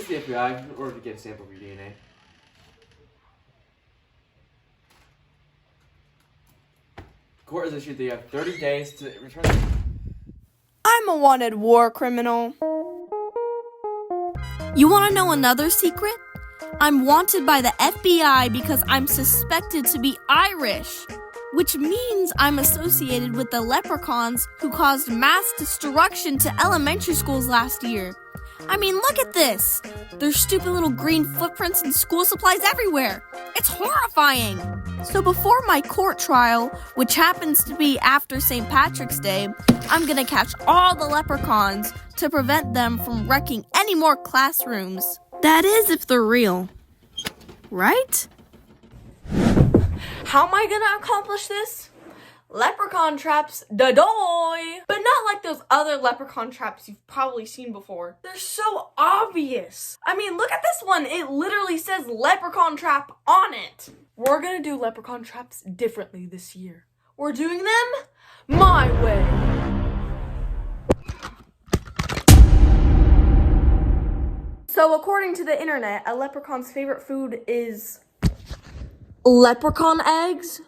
the FBI in order to get a sample of your DNA. Court has issued that you have 30 days to return. I'm a wanted war criminal. You want to know another secret? I'm wanted by the FBI because I'm suspected to be Irish, which means I'm associated with the leprechauns who caused mass destruction to elementary schools last year. I mean, look at this. There's stupid little green footprints and school supplies everywhere. It's horrifying. So before my court trial, which happens to be after St. Patrick's Day, I'm gonna catch all the leprechauns to prevent them from wrecking any more classrooms. That is, if they're real. Right? How am I gonna accomplish this? Leprechaun traps, da-doy! But not like those other leprechaun traps you've probably seen before. They're so obvious. I mean, look at this one. It literally says leprechaun trap on it. We're gonna do leprechaun traps differently this year. We're doing them my way. So according to the internet, a leprechaun's favorite food is leprechaun eggs.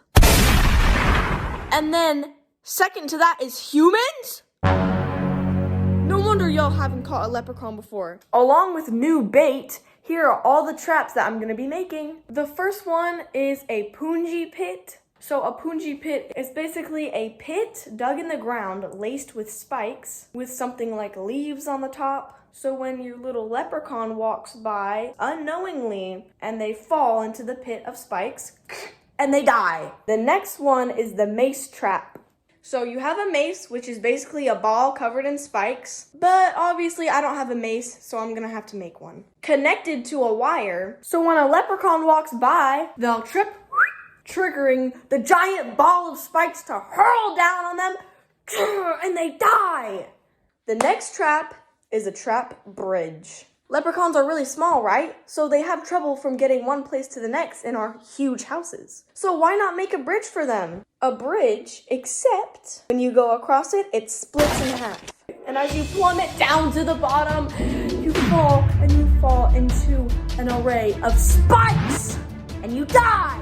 And then second to that is humans? No wonder y'all haven't caught a leprechaun before. Along with new bait, here are all the traps that I'm gonna be making. The first one is a punji pit. So a punji pit is basically a pit dug in the ground laced with spikes with something like leaves on the top. So when your little leprechaun walks by unknowingly and they fall into the pit of spikes and they die. The next one is the mace trap. So you have a mace, which is basically a ball covered in spikes, but obviously I don't have a mace, so I'm gonna have to make one. Connected to a wire, so when a leprechaun walks by, they'll trip, triggering the giant ball of spikes to hurl down on them, and they die. The next trap is a trap bridge. Leprechauns are really small, right? So they have trouble from getting one place to the next in our huge houses. So why not make a bridge for them? A bridge, except when you go across it, it splits in half. And as you plummet down to the bottom, you fall into an array of spikes and you die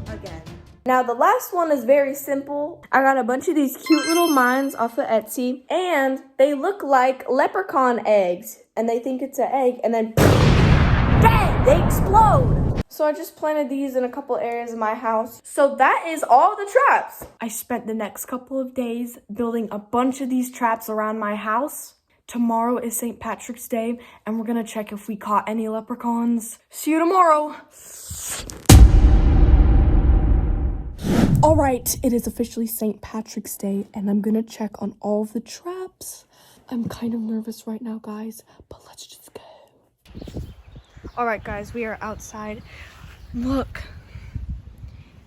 again. Now the last one is very simple. I got a bunch of these cute little mines off of Etsy and they look like leprechaun eggs and they think it's an egg and then bang, they explode. So I just planted these in a couple areas of my house. So that is all the traps. I spent the next couple of days building a bunch of these traps around my house. Tomorrow is St. Patrick's Day and we're gonna check if we caught any leprechauns. See you tomorrow. All right, it is officially St. Patrick's Day, and I'm gonna check on all of the traps. I'm kind of nervous right now, guys, but let's just go. All right, guys, we are outside. Look,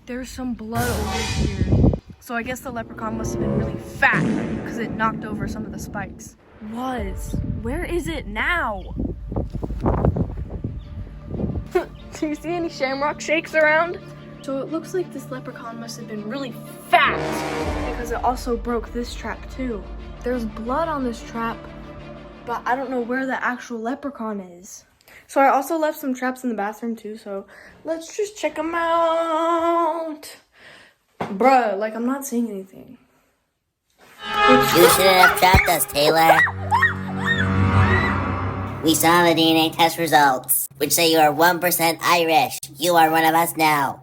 there's some blood over here. So I guess the leprechaun must have been really fat because it knocked over some of the spikes. Where is it now? Do you see any shamrock shakes around? So it looks like this leprechaun must have been really fat because it also broke this trap too. There's blood on this trap, but I don't know where the actual leprechaun is. So I also left some traps in the bathroom too, so let's just check them out. Bruh, like I'm not seeing anything. You shouldn't have trapped us, Taylor. We saw the DNA test results, which say you are 1% Irish. You are one of us now.